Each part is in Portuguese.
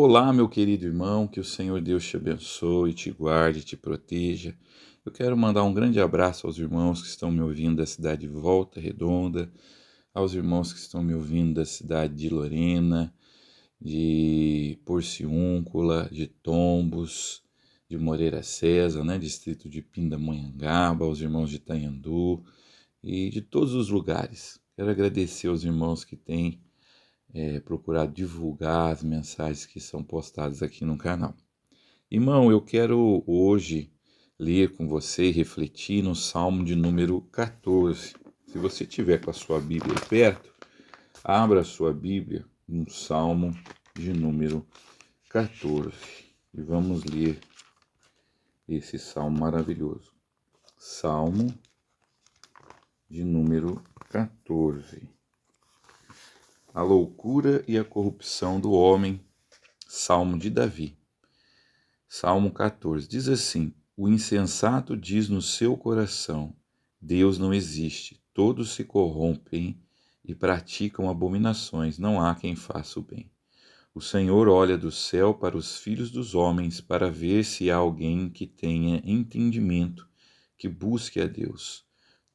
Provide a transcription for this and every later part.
Olá, meu querido irmão, que o Senhor Deus te abençoe, te guarde, te proteja. Eu quero mandar um grande abraço aos irmãos que estão me ouvindo da cidade de Volta Redonda, aos irmãos que estão me ouvindo da cidade de Lorena, de Porciúncula, de Tombos, de Moreira César, distrito de Pindamonhangaba, aos irmãos de Itanhandu e de todos os lugares. Quero agradecer aos irmãos que têm procurar divulgar as mensagens que são postadas aqui no canal. Irmão, eu quero hoje ler com você e refletir no Salmo de número 14. Se você tiver com a sua Bíblia aí perto, abra a sua Bíblia no Salmo de número 14 e vamos ler esse salmo maravilhoso. Salmo de número 14. A loucura e a corrupção do homem. Salmo de Davi. Salmo 14. Diz assim: O insensato diz no seu coração: Deus não existe. Todos se corrompem e praticam abominações. Não há quem faça o bem. O Senhor olha do céu para os filhos dos homens para ver se há alguém que tenha entendimento, que busque a Deus.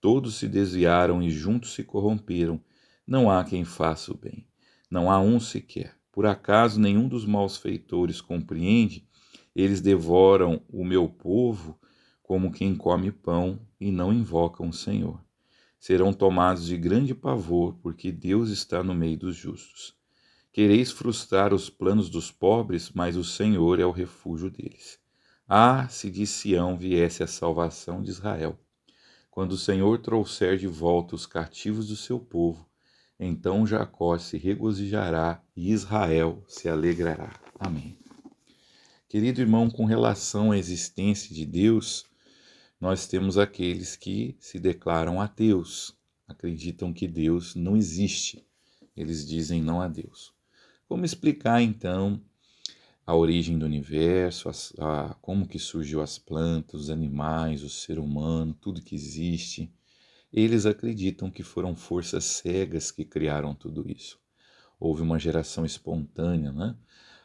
Todos se desviaram e juntos se corromperam. Não há quem faça o bem. Não há um sequer. Por acaso nenhum dos malfeitores compreende? Eles devoram o meu povo como quem come pão e não invocam o Senhor. Serão tomados de grande pavor, porque Deus está no meio dos justos. Quereis frustrar os planos dos pobres, mas o Senhor é o refúgio deles. Ah, se de Sião viesse a salvação de Israel! Quando o Senhor trouxer de volta os cativos do seu povo, então Jacó se regozijará e Israel se alegrará. Amém. Querido irmão, com relação à existência de Deus, nós temos aqueles que se declaram ateus, acreditam que Deus não existe. Eles dizem não a Deus. Como explicar, então, a origem do universo, como que surgiu as plantas, os animais, o ser humano, tudo que existe? Eles acreditam que foram forças cegas que criaram tudo isso. Houve uma geração espontânea, né?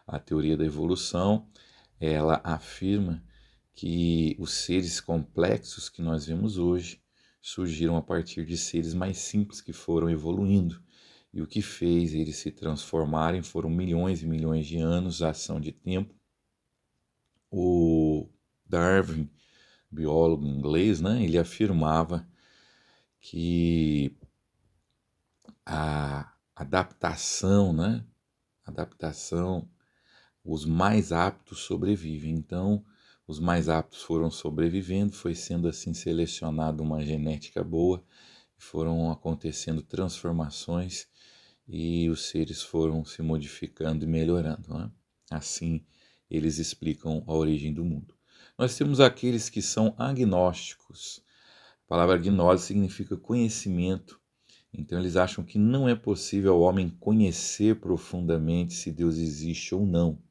A teoria da evolução, ela afirma que os seres complexos que nós vemos hoje surgiram a partir de seres mais simples que foram evoluindo. E o que fez eles se transformarem foram milhões e milhões de anos, a ação de tempo. O Darwin, biólogo inglês, né, ele afirmava que a adaptação, os mais aptos sobrevivem. Então, os mais aptos foram sobrevivendo, foi sendo assim selecionada uma genética boa, foram acontecendo transformações e os seres foram se modificando e melhorando, né? Assim, eles explicam a origem do mundo. Nós temos aqueles que são agnósticos. A palavra gnose significa conhecimento. Então, eles acham que não é possível ao homem conhecer profundamente se Deus existe ou não.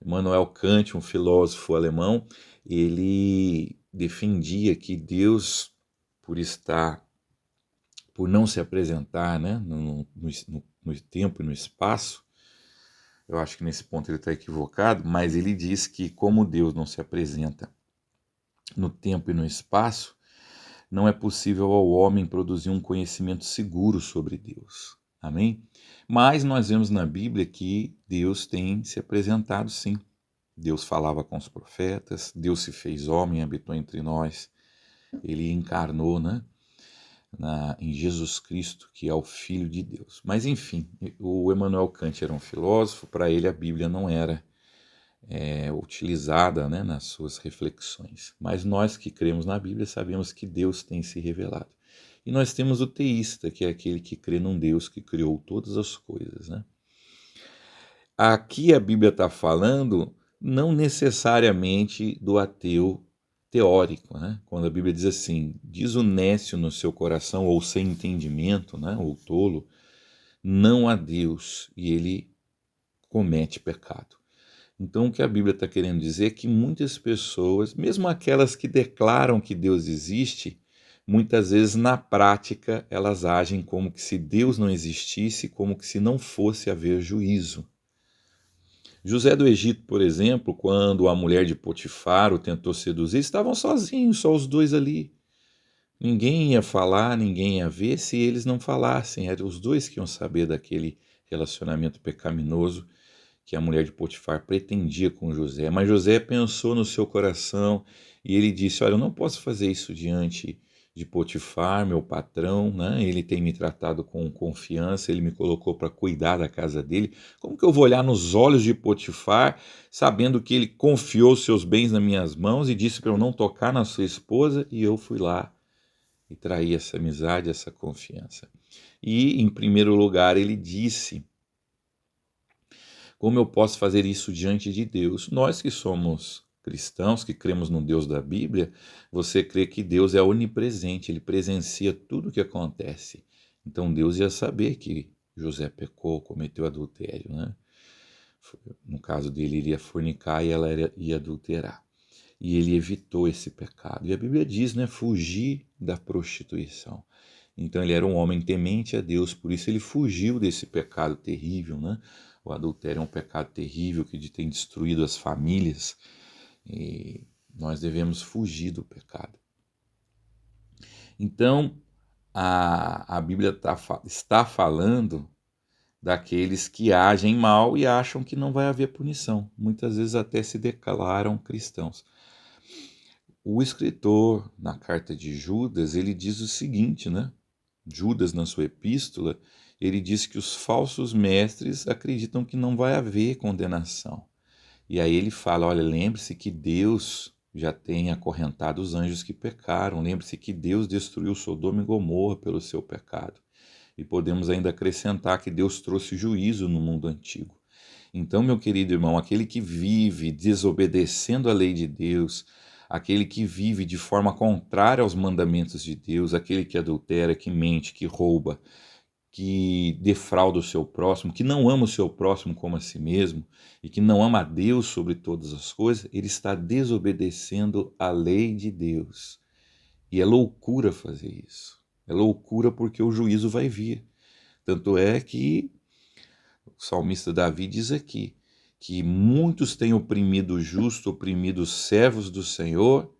Immanuel Kant, um filósofo alemão, ele defendia que Deus, por não se apresentar, né, no tempo e no espaço, eu acho que nesse ponto ele está equivocado, mas ele diz que como Deus não se apresenta no tempo e no espaço, não é possível ao homem produzir um conhecimento seguro sobre Deus. Amém? Mas nós vemos na Bíblia que Deus tem se apresentado sim. Deus falava com os profetas, Deus se fez homem, habitou entre nós, ele encarnou, né, em Jesus Cristo, que é o Filho de Deus. Mas enfim, o Immanuel Kant era um filósofo, para ele a Bíblia não era utilizada, né, nas suas reflexões. Mas nós que cremos na Bíblia sabemos que Deus tem se revelado. E nós temos o teísta, que é aquele que crê num Deus que criou todas as coisas, né? Aqui a Bíblia está falando não necessariamente do ateu teórico, né? Quando a Bíblia diz assim, diz o nécio no seu coração, ou sem entendimento, né? Ou tolo, não há Deus, e ele comete pecado. Então o que a Bíblia está querendo dizer é que muitas pessoas, mesmo aquelas que declaram que Deus existe, muitas vezes na prática elas agem como que se Deus não existisse, como que se não fosse haver juízo. José do Egito, por exemplo, quando a mulher de Potifar o tentou seduzir, estavam sozinhos, só os dois ali. Ninguém ia falar, ninguém ia ver se eles não falassem. Eram os dois que iam saber daquele relacionamento pecaminoso que a mulher de Potifar pretendia com José. Mas José pensou no seu coração e ele disse: Olha, eu não posso fazer isso diante de Potifar, meu patrão, né? Ele tem me tratado com confiança, ele me colocou para cuidar da casa dele. Como que eu vou olhar nos olhos de Potifar, sabendo que ele confiou seus bens nas minhas mãos e disse para eu não tocar na sua esposa, e eu fui lá e traí essa amizade, essa confiança? E, em primeiro lugar, ele disse: como eu posso fazer isso diante de Deus? Nós que somos cristãos, que cremos no Deus da Bíblia, você crê que Deus é onipresente, ele presencia tudo o que acontece. Então Deus ia saber que José pecou, cometeu adultério, né? No caso dele, ele ia fornicar e ela ia adulterar. E ele evitou esse pecado. E a Bíblia diz, né, fugir da prostituição. Então ele era um homem temente a Deus, por isso ele fugiu desse pecado terrível, né? O adultério é um pecado terrível que tem destruído as famílias e nós devemos fugir do pecado. Então a Bíblia está falando daqueles que agem mal e acham que não vai haver punição. Muitas vezes até se declaram cristãos. O escritor, na carta de Judas, ele diz o seguinte, né? Judas, na sua epístola, ele diz que os falsos mestres acreditam que não vai haver condenação. E aí ele fala, olha, lembre-se que Deus já tem acorrentado os anjos que pecaram, lembre-se que Deus destruiu Sodoma e Gomorra pelo seu pecado. E podemos ainda acrescentar que Deus trouxe juízo no mundo antigo. Então, meu querido irmão, aquele que vive desobedecendo a lei de Deus, aquele que vive de forma contrária aos mandamentos de Deus, aquele que adultera, que mente, que rouba, que defrauda o seu próximo, que não ama o seu próximo como a si mesmo e que não ama a Deus sobre todas as coisas, ele está desobedecendo a lei de Deus. E é loucura fazer isso. É loucura porque o juízo vai vir. Tanto é que o salmista Davi diz aqui que muitos têm oprimido o justo, oprimido os servos do Senhor,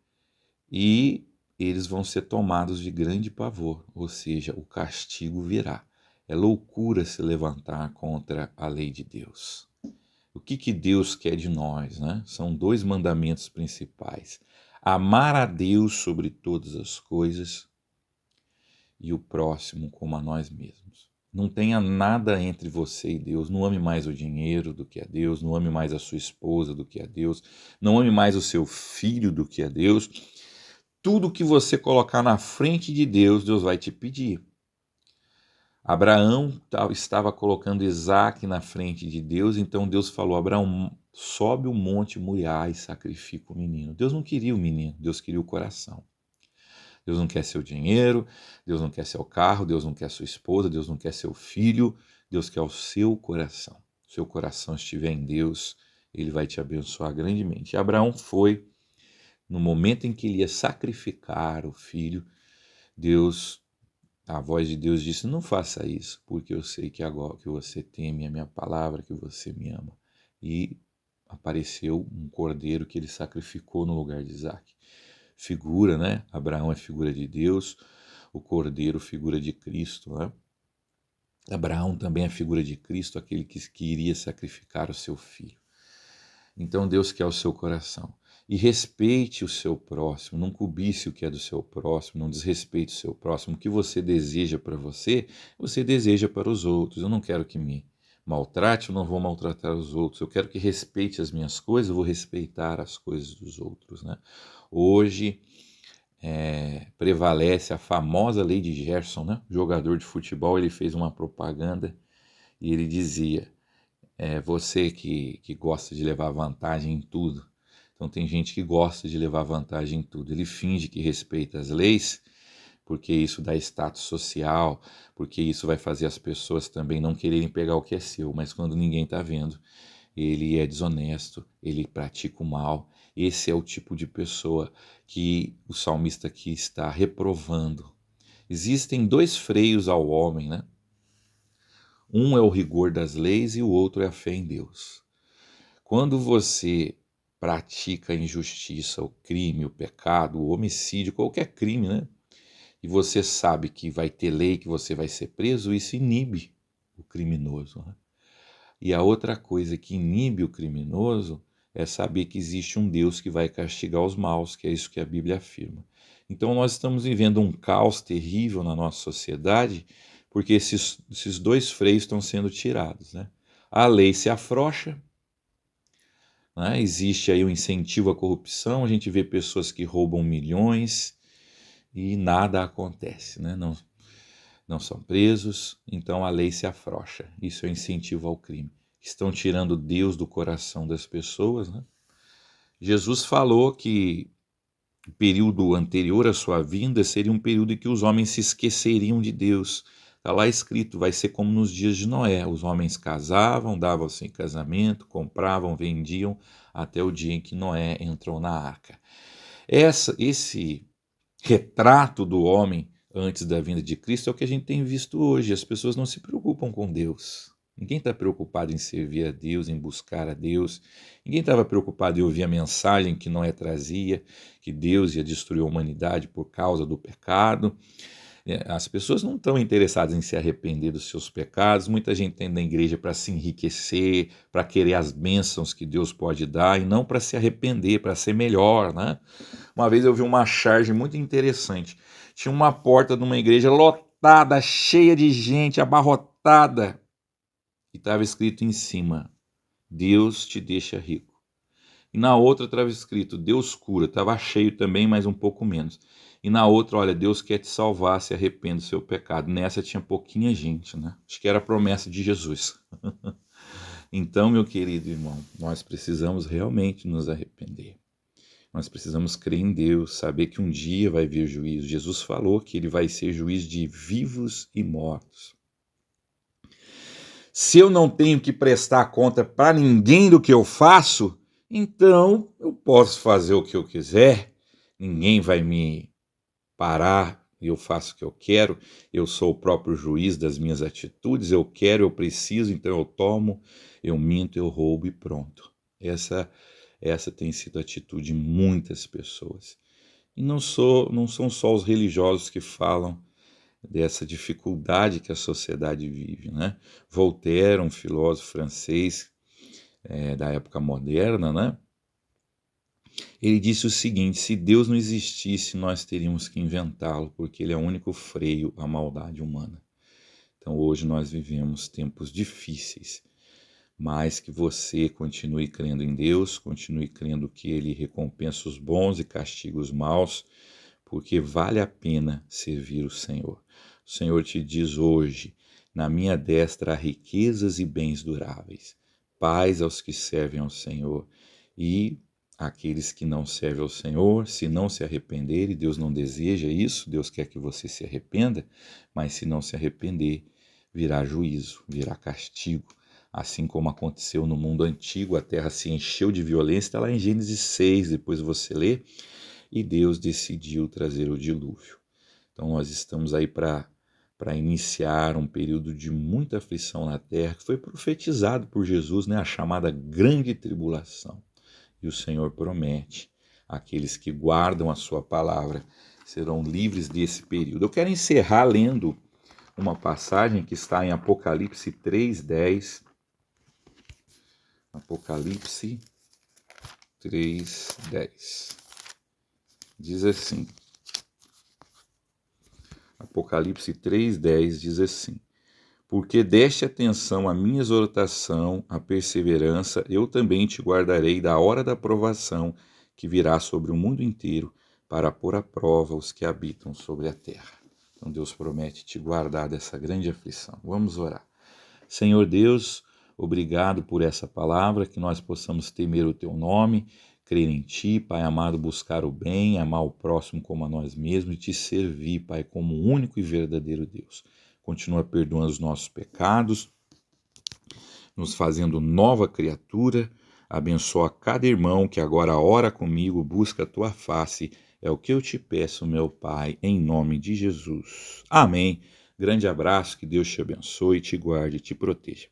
e eles vão ser tomados de grande pavor, ou seja, o castigo virá. É loucura se levantar contra a lei de Deus. O que Deus quer de nós, né? São dois mandamentos principais: amar a Deus sobre todas as coisas e o próximo como a nós mesmos. Não tenha nada entre você e Deus. Não ame mais o dinheiro do que a Deus, não ame mais a sua esposa do que a Deus, não ame mais o seu filho do que a Deus. Tudo que você colocar na frente de Deus, Deus vai te pedir. Abraão estava colocando Isaac na frente de Deus, então Deus falou: Abraão, sobe o monte Moriá e sacrifica o menino. Deus não queria o menino, Deus queria o coração. Deus não quer seu dinheiro, Deus não quer seu carro, Deus não quer sua esposa, Deus não quer seu filho, Deus quer o seu coração. Se o seu coração estiver em Deus, ele vai te abençoar grandemente. E Abraão foi, no momento em que ele ia sacrificar o filho, a voz de Deus disse: não faça isso, porque eu sei que agora que você teme a minha palavra, que você me ama. E apareceu um cordeiro que ele sacrificou no lugar de Isaac. Figura, né? Abraão é figura de Deus, o cordeiro figura de Cristo, né? Abraão também é figura de Cristo, aquele que iria sacrificar o seu filho. Então Deus quer o seu coração. E respeite o seu próximo, não cobice o que é do seu próximo, não desrespeite o seu próximo. O que você deseja para você, você deseja para os outros. Eu não quero que me maltrate, eu não vou maltratar os outros. Eu quero que respeite as minhas coisas, eu vou respeitar as coisas dos outros, né? Hoje prevalece a famosa lei de Gerson, né? O jogador de futebol, ele fez uma propaganda e ele dizia: você que gosta de levar vantagem em tudo. Então tem gente que gosta de levar vantagem em tudo. Ele finge que respeita as leis, porque isso dá status social, porque isso vai fazer as pessoas também não quererem pegar o que é seu, mas quando ninguém está vendo, ele é desonesto, ele pratica o mal. Esse é o tipo de pessoa que o salmista aqui está reprovando. Existem dois freios ao homem, né? Um é o rigor das leis e o outro é a fé em Deus. Quando você pratica a injustiça, o crime, o pecado, o homicídio, qualquer crime, né? E você sabe que vai ter lei, que você vai ser preso, isso inibe o criminoso, né? E a outra coisa que inibe o criminoso é saber que existe um Deus que vai castigar os maus, que é isso que a Bíblia afirma. Então nós estamos vivendo um caos terrível na nossa sociedade, porque esses dois freios estão sendo tirados, né? A lei se afrouxa, né? Existe aí um incentivo à corrupção, a gente vê pessoas que roubam milhões e nada acontece, né? Não são presos, então a lei se afrouxa. Isso é um incentivo ao crime. Estão tirando Deus do coração das pessoas, né? Jesus falou que o período anterior à sua vinda seria um período em que os homens se esqueceriam de Deus. Está lá escrito, vai ser como nos dias de Noé. Os homens casavam, davam-se em casamento, compravam, vendiam, até o dia em que Noé entrou na arca. Esse retrato do homem antes da vinda de Cristo é o que a gente tem visto hoje. As pessoas não se preocupam com Deus. Ninguém está preocupado em servir a Deus, em buscar a Deus. Ninguém estava preocupado em ouvir a mensagem que Noé trazia, que Deus ia destruir a humanidade por causa do pecado. As pessoas não estão interessadas em se arrepender dos seus pecados. Muita gente tem na igreja para se enriquecer, para querer as bênçãos que Deus pode dar e não para se arrepender, para ser melhor, né? Uma vez eu vi uma charge muito interessante. Tinha uma porta de uma igreja lotada, cheia de gente, abarrotada. E estava escrito em cima, Deus te deixa rico. E na outra estava escrito, Deus cura. Estava cheio também, mas um pouco menos. E na outra, olha, Deus quer te salvar, se arrependa do seu pecado. Nessa tinha pouquinha gente, né? Acho que era a promessa de Jesus. Então, meu querido irmão, nós precisamos realmente nos arrepender. Nós precisamos crer em Deus, saber que um dia vai vir juízo. Jesus falou que ele vai ser juiz de vivos e mortos. Se eu não tenho que prestar conta para ninguém do que eu faço, então eu posso fazer o que eu quiser, ninguém vai me parar, eu faço o que eu quero, eu sou o próprio juiz das minhas atitudes, eu quero, eu preciso, então eu tomo, eu minto, eu roubo e pronto. Essa tem sido a atitude de muitas pessoas. E não são só os religiosos que falam dessa dificuldade que a sociedade vive, né? Voltaire, um filósofo francês da época moderna, né? Ele disse o seguinte, se Deus não existisse, nós teríamos que inventá-lo, porque ele é o único freio à maldade humana. Então hoje nós vivemos tempos difíceis, mas que você continue crendo em Deus, continue crendo que ele recompensa os bons e castiga os maus, porque vale a pena servir o Senhor. O Senhor te diz hoje, na minha destra há riquezas e bens duráveis, paz aos que servem ao Senhor e aqueles que não servem ao Senhor, se não se arrependerem, Deus não deseja isso, Deus quer que você se arrependa, mas se não se arrepender, virá juízo, virá castigo. Assim como aconteceu no mundo antigo, a terra se encheu de violência, está lá em Gênesis 6, depois você lê, e Deus decidiu trazer o dilúvio. Então nós estamos aí para iniciar um período de muita aflição na terra, que foi profetizado por Jesus, né, a chamada grande tribulação. E o Senhor promete, aqueles que guardam a sua palavra serão livres desse período. Eu quero encerrar lendo uma passagem que está em Apocalipse 3:10. Apocalipse 3:10. Diz assim, Apocalipse 3:10 diz assim, porque deste atenção à minha exortação, à perseverança, eu também te guardarei da hora da provação que virá sobre o mundo inteiro para pôr à prova os que habitam sobre a terra. Então Deus promete te guardar dessa grande aflição. Vamos orar. Senhor Deus, obrigado por essa palavra, que nós possamos temer o teu nome, crer em ti, Pai amado, buscar o bem, amar o próximo como a nós mesmos e te servir, Pai, como o único e verdadeiro Deus. Continua perdoando os nossos pecados, nos fazendo nova criatura, abençoa cada irmão que agora ora comigo, busca a tua face, é o que eu te peço, meu Pai, em nome de Jesus. Amém. Grande abraço, que Deus te abençoe, te guarde e te proteja.